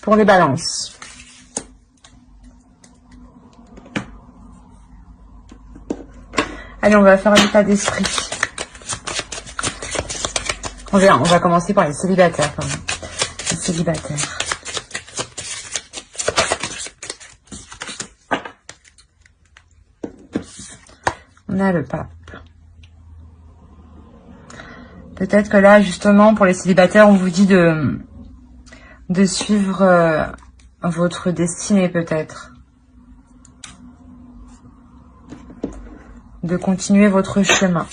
pour les balances. Allez, on va faire l'état d'esprit. On va commencer par les célibataires. Pardon. Les célibataires. On a le pape. Peut-être que là, justement, pour les célibataires, on vous dit de suivre votre destinée, peut-être. De continuer votre chemin.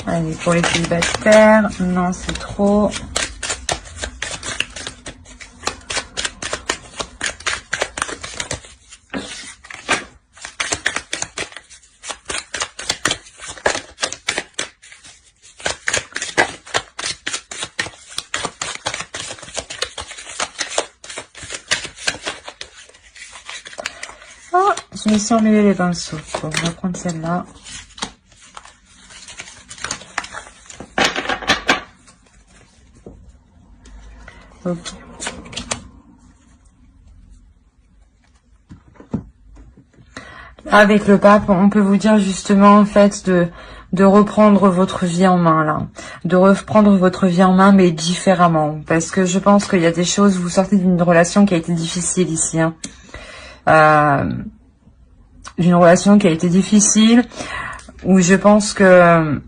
Allez, pour les célibataires, non, c'est trop. Oh, je me suis emmêlé les pinceaux. Bon, on va prendre celle-là. Ok. Avec le pape, on peut vous dire justement en fait de reprendre votre vie en main là, de reprendre votre vie en main mais différemment, parce que je pense qu'il y a des choses, vous sortez d'une relation qui a été difficile ici, hein. D'une relation qui a été difficile, où je pense que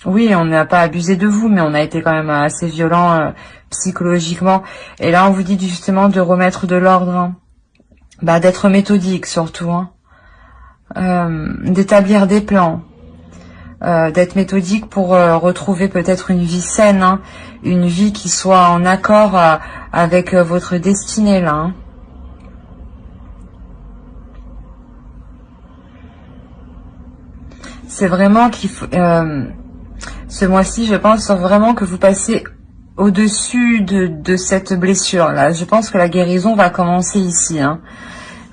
oui, on n'a pas abusé de vous, mais on a été quand même assez violent psychologiquement. Et là, on vous dit justement de remettre de l'ordre, hein. D'être méthodique surtout, hein. D'établir des plans, d'être méthodique pour retrouver peut-être une vie saine, hein. Une vie qui soit en accord avec votre destinée là, hein. C'est vraiment qu'il faut... ce mois-ci, je pense vraiment que vous passez au-dessus de cette blessure-là. Je pense que la guérison va commencer ici, hein,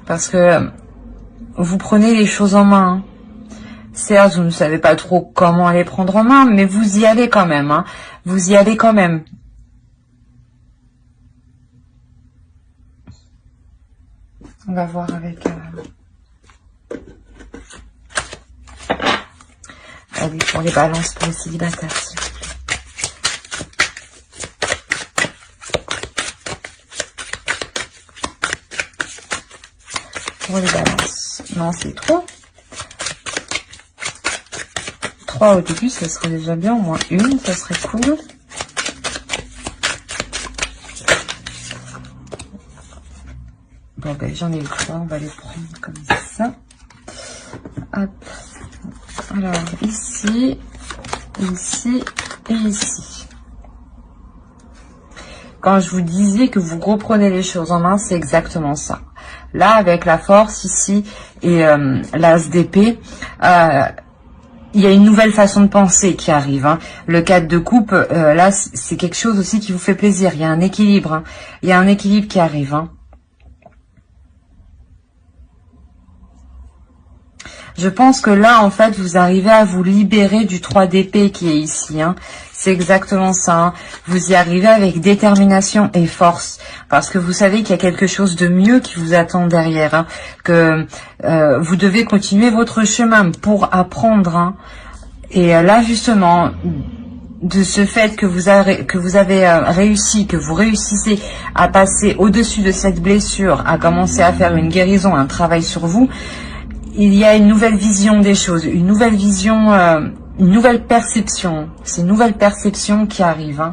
parce que vous prenez les choses en main. Certes, vous ne savez pas trop comment les prendre en main, mais vous y allez quand même, hein. Vous y allez quand même. On va voir avec... Allez, pour les balances, pour les célibataires, s'il vous plaît. Pour les balances. Non, c'est trop. 3 au début, ça serait déjà bien. Au moins une, ça serait cool. Bon, ben, j'en ai eu 3. On va les prendre comme ça. Hop. Alors, ici, ici et ici. Quand je vous disais que vous reprenez les choses en main, c'est exactement ça. Là, avec la force ici et l'as d'épée, il y a une nouvelle façon de penser qui arrive, hein. Le 4 de coupe, là, c'est quelque chose aussi qui vous fait plaisir. Il y a un équilibre, hein. Il y a un équilibre qui arrive, hein. Je pense que là, en fait, vous arrivez à vous libérer du 3 d'épée qui est ici, hein. C'est exactement ça, hein. Vous y arrivez avec détermination et force. Parce que vous savez qu'il y a quelque chose de mieux qui vous attend derrière, hein. Que vous devez continuer votre chemin pour apprendre, hein. Et là, justement, de ce fait que vous avez réussi, que vous réussissez à passer au-dessus de cette blessure, à commencer à faire une guérison, un travail sur vous, il y a une nouvelle vision des choses, une nouvelle vision, une nouvelle perception. C'est une nouvelle perception qui arrive, hein.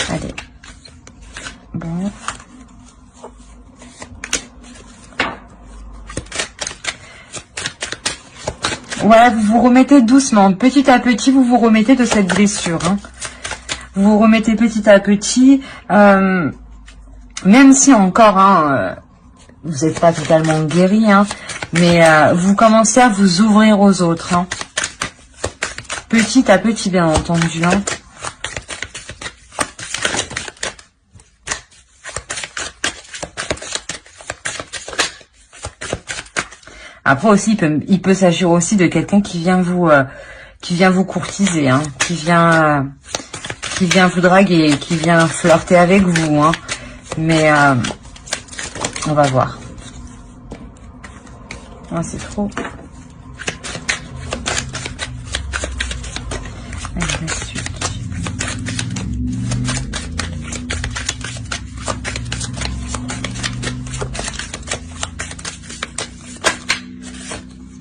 Allez. Bon. Ouais, vous vous remettez doucement, petit à petit, vous vous remettez de cette blessure, hein. Vous vous remettez petit à petit, même si encore, hein, vous n'êtes pas totalement guéri, hein, Mais vous commencez à vous ouvrir aux autres. Hein. Petit à petit, bien entendu. Hein. Après aussi, il peut s'agir aussi de quelqu'un qui vient vous courtiser, hein, qui vient vous draguer, qui vient flirter avec vous, hein. Mais on va voir. Oh, c'est trop.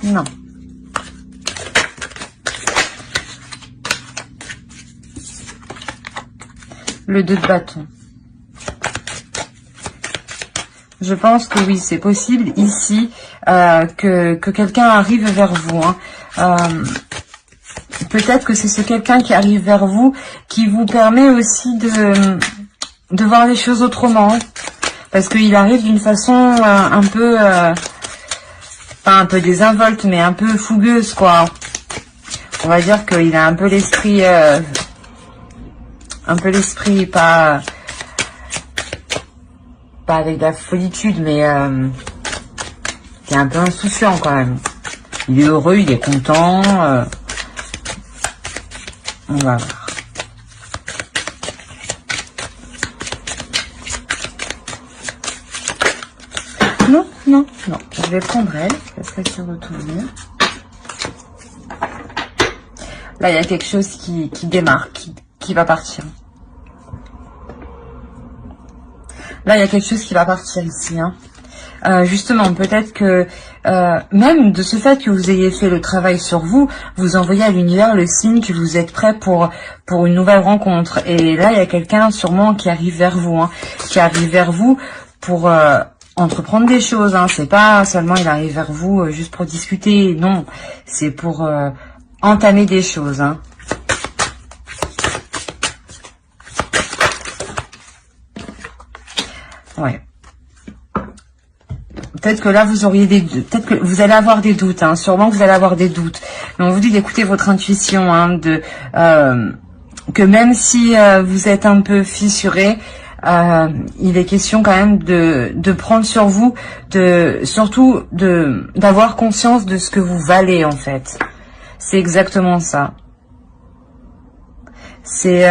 Non. Le 2 de bâton. Je pense que oui, c'est possible ici que quelqu'un arrive vers vous. Hein. Peut-être que c'est ce quelqu'un qui arrive vers vous qui vous permet aussi de voir les choses autrement. Parce qu'il arrive d'une façon un peu... pas un peu désinvolte, mais un peu fougueuse, quoi. On va dire qu'il a un peu l'esprit... pas avec de la folitude, mais qui est un peu insouciant quand même. Il est heureux, il est content. On va voir. Non, non, non. Je vais prendre elle, parce qu'elle se retourne. Là, il y a quelque chose qui démarre, qui va partir. Là, il y a quelque chose qui va partir ici. Hein. Justement, peut-être que même de ce fait que vous ayez fait le travail sur vous, vous envoyez à l'univers le signe que vous êtes prêt pour une nouvelle rencontre. Et là, il y a quelqu'un sûrement qui arrive vers vous, hein, qui arrive vers vous pour entreprendre des choses. Hein. C'est pas seulement il arrive vers vous juste pour discuter, non, c'est pour entamer des choses. Hein. Ouais. Peut-être que là, vous auriez peut-être que vous allez avoir des doutes, hein. Sûrement que vous allez avoir des doutes. Mais on vous dit d'écouter votre intuition, hein, que même si vous êtes un peu fissuré, il est question quand même de prendre sur vous, surtout d'avoir conscience de ce que vous valez, en fait. C'est exactement ça. C'est...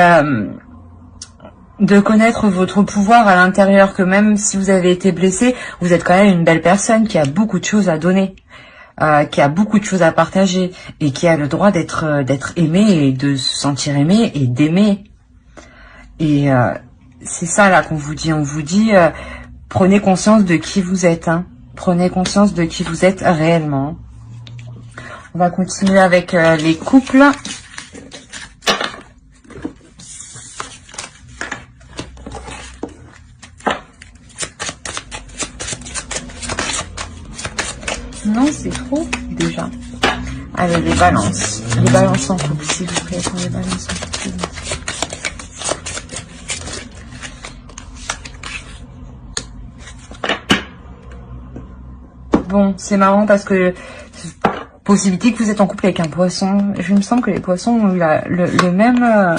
de connaître votre pouvoir à l'intérieur, que même si vous avez été blessé, vous êtes quand même une belle personne qui a beaucoup de choses à donner, qui a beaucoup de choses à partager et qui a le droit d'être aimé et de se sentir aimé et d'aimer. Et c'est ça là qu'on vous dit. On vous dit prenez conscience de qui vous êtes. Hein. Prenez conscience de qui vous êtes réellement. On va continuer avec les couples. Non, c'est trop, déjà. Allez, les balances. Les balances en couple, s'il vous plaît. Les balances en couple. Bon, c'est marrant parce que... Possibilité que vous êtes en couple avec un poisson. Je me semble que les poissons ont eu le même...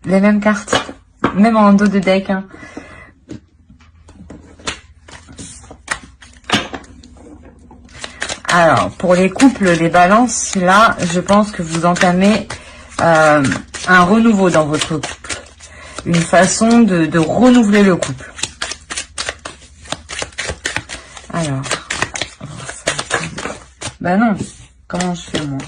les mêmes cartes. Même en dos de deck, hein. Alors, pour les couples, les balances, là, je pense que vous entamez un renouveau dans votre couple. Une façon de renouveler le couple. Alors, bah non, comment je fais moi?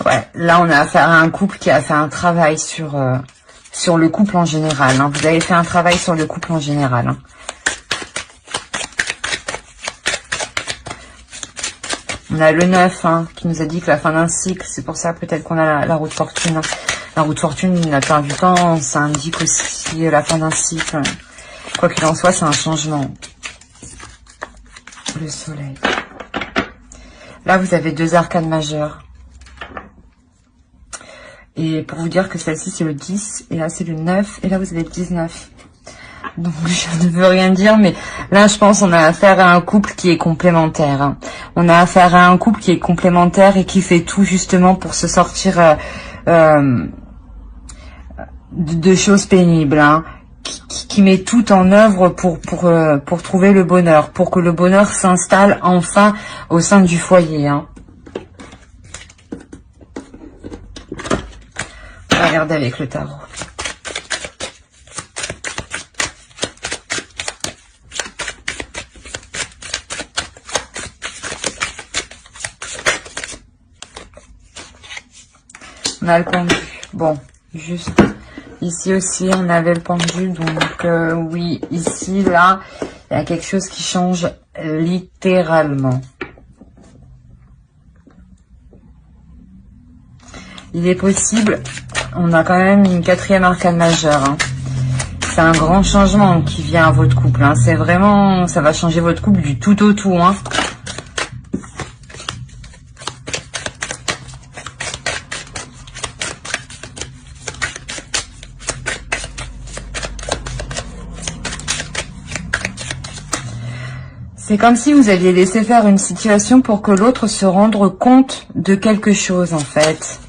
Ouais, là on a affaire à un couple qui a fait un travail sur le couple en général. Hein. Vous avez fait un travail sur le couple en général. Hein. On a le 9 hein, qui nous a dit que la fin d'un cycle, c'est pour ça peut-être qu'on a la roue de fortune. Hein. La roue de fortune, la plupart du temps, ça indique aussi la fin d'un cycle. Quoi qu'il en soit, c'est un changement. le soleil. Là, vous avez 2 arcanes majeures. Et pour vous dire que celle-ci, c'est le 10. Et là, c'est le 9. Et là, vous avez le 19. Donc, je ne veux rien dire. Mais là, je pense qu'on a affaire à un couple qui est complémentaire. Hein. On a affaire à un couple qui est complémentaire et qui fait tout, justement, pour se sortir de choses pénibles. Hein. Qui met tout en œuvre pour trouver le bonheur. Pour que le bonheur s'installe enfin au sein du foyer. Hein. On va regarder avec le tarot. On a le pendu. Bon, juste ici aussi, on avait le pendu. Donc, oui, ici, là, il y a quelque chose qui change littéralement. Il est possible, on a quand même une 4e arcane majeure. Hein. C'est un grand changement qui vient à votre couple. Hein. C'est vraiment, ça va changer votre couple du tout au tout. Hein. C'est comme si vous aviez laissé faire une situation pour que l'autre se rende compte de quelque chose, en fait.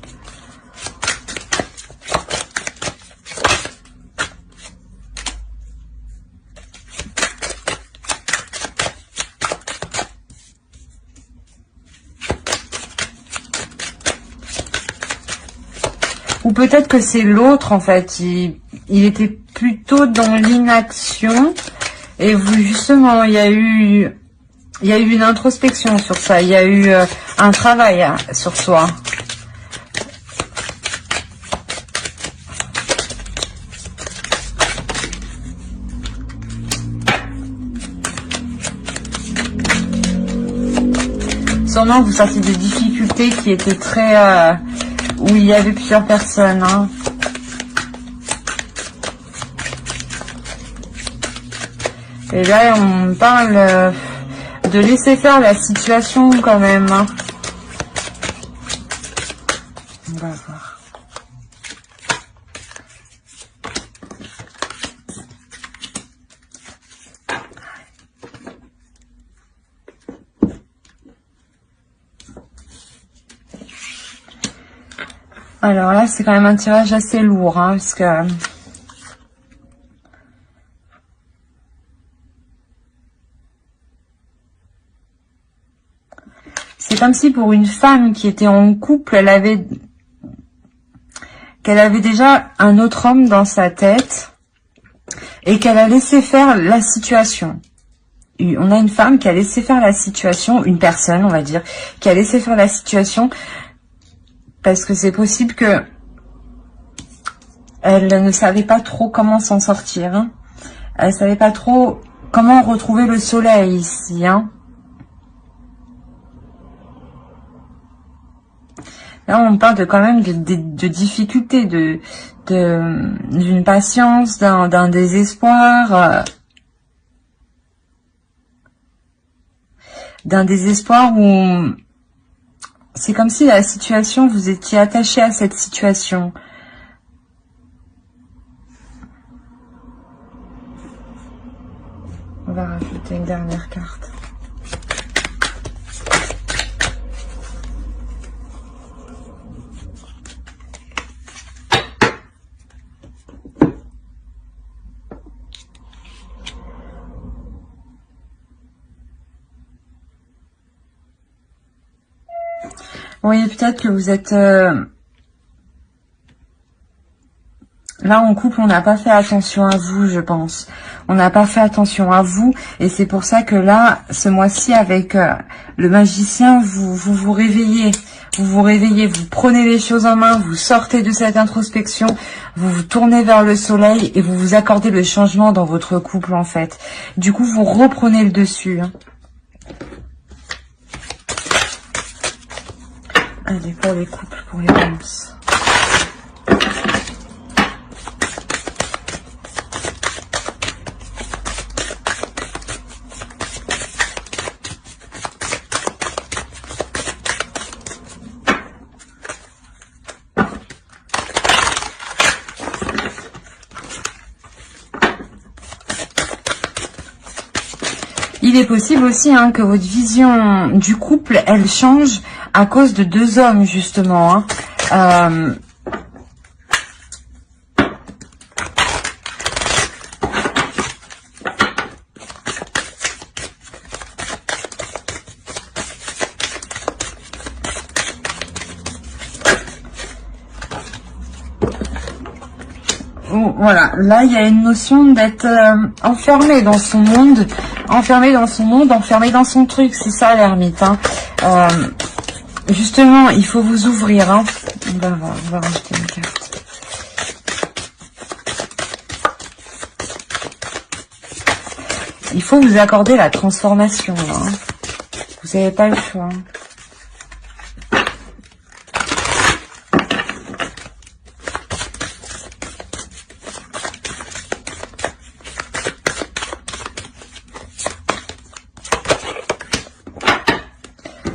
Ou peut-être que c'est l'autre, en fait. Il était plutôt dans l'inaction. Et vous, justement, il y a eu une introspection sur ça. Il y a eu un travail sur soi. Sûrement, vous sortez de difficultés qui étaient très... où il y avait plusieurs personnes, hein. Et là, on parle de laisser faire la situation quand même. Hein. On va voir. Alors là, c'est quand même un tirage assez lourd, hein, parce que... C'est comme si pour une femme qui était en couple, qu'elle avait déjà un autre homme dans sa tête et qu'elle a laissé faire la situation. On a une femme qui a laissé faire la situation, une personne, on va dire, qui a laissé faire la situation parce que c'est possible que elle ne savait pas trop comment s'en sortir. Hein. Elle savait pas trop comment retrouver le soleil ici, hein. Là, on parle quand même de difficultés, d'une patience, d'un désespoir, où c'est comme si la situation, vous étiez attaché à cette situation. On va rajouter une dernière carte. Oui, peut-être que vous êtes... Là, en couple, on n'a pas fait attention à vous, je pense. On n'a pas fait attention à vous. Et c'est pour ça que là, ce mois-ci, avec le magicien, vous réveillez. Vous réveillez, vous prenez les choses en main, vous sortez de cette introspection, vous vous tournez vers le soleil et vous vous accordez le changement dans votre couple, en fait. Du coup, vous reprenez le dessus. Hein. Allez, pour les couples, pour les balances. Il est possible aussi hein, que votre vision du couple, elle change à cause de deux hommes, justement. Hein. Voilà, là il y a une notion d'être enfermé dans son monde, enfermé dans son truc, c'est ça l'ermite. Hein. Justement, il faut vous ouvrir. Hein. On va rajouter une carte. Il faut vous accorder la transformation. Hein. Vous n'avez pas le choix.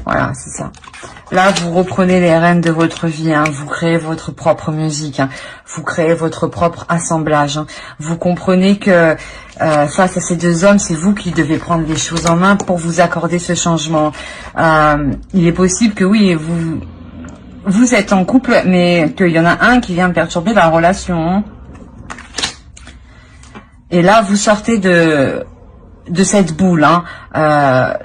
Voilà, c'est ça. Là, vous reprenez les rênes de votre vie, hein. Vous créez votre propre musique, hein. Vous créez votre propre assemblage. Hein. Vous comprenez que face à ces deux hommes, c'est vous qui devez prendre les choses en main pour vous accorder ce changement. Il est possible que oui, vous êtes en couple, mais qu'il y en a un qui vient perturber la relation. Hein. Et là, vous sortez de cette boule, hein,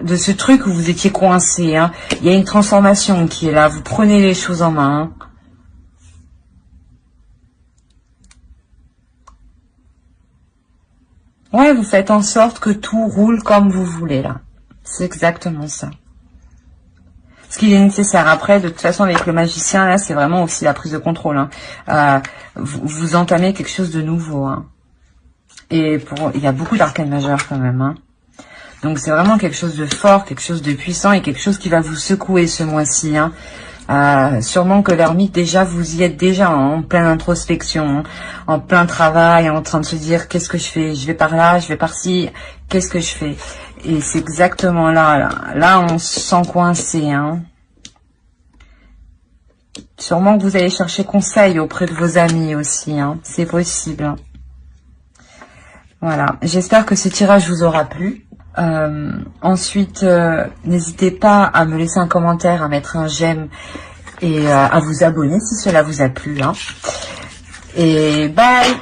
de ce truc où vous étiez coincé. Hein. Il y a une transformation qui est là. Vous prenez les choses en main. Hein. Ouais, vous faites en sorte que tout roule comme vous voulez, là. C'est exactement ça. Ce qui est nécessaire. Après, de toute façon, avec le magicien, là, c'est vraiment aussi la prise de contrôle. Hein. Vous entamez quelque chose de nouveau. Hein. Et il y a beaucoup d'arcanes majeures quand même. Hein. Donc, c'est vraiment quelque chose de fort, quelque chose de puissant et quelque chose qui va vous secouer ce mois-ci. Hein. Sûrement que l'ermite, déjà, vous y êtes déjà en pleine introspection, hein, en plein travail, en train de se dire qu'est-ce que je fais, je vais par là, je vais par-ci, qu'est-ce que je fais. Et c'est exactement là. Là, on se sent coincé. Hein. Sûrement que vous allez chercher conseil auprès de vos amis aussi. Hein. C'est possible. Hein. Voilà. J'espère que ce tirage vous aura plu. Ensuite, n'hésitez pas à me laisser un commentaire, à mettre un j'aime et à vous abonner si cela vous a plu. Hein. Et bye!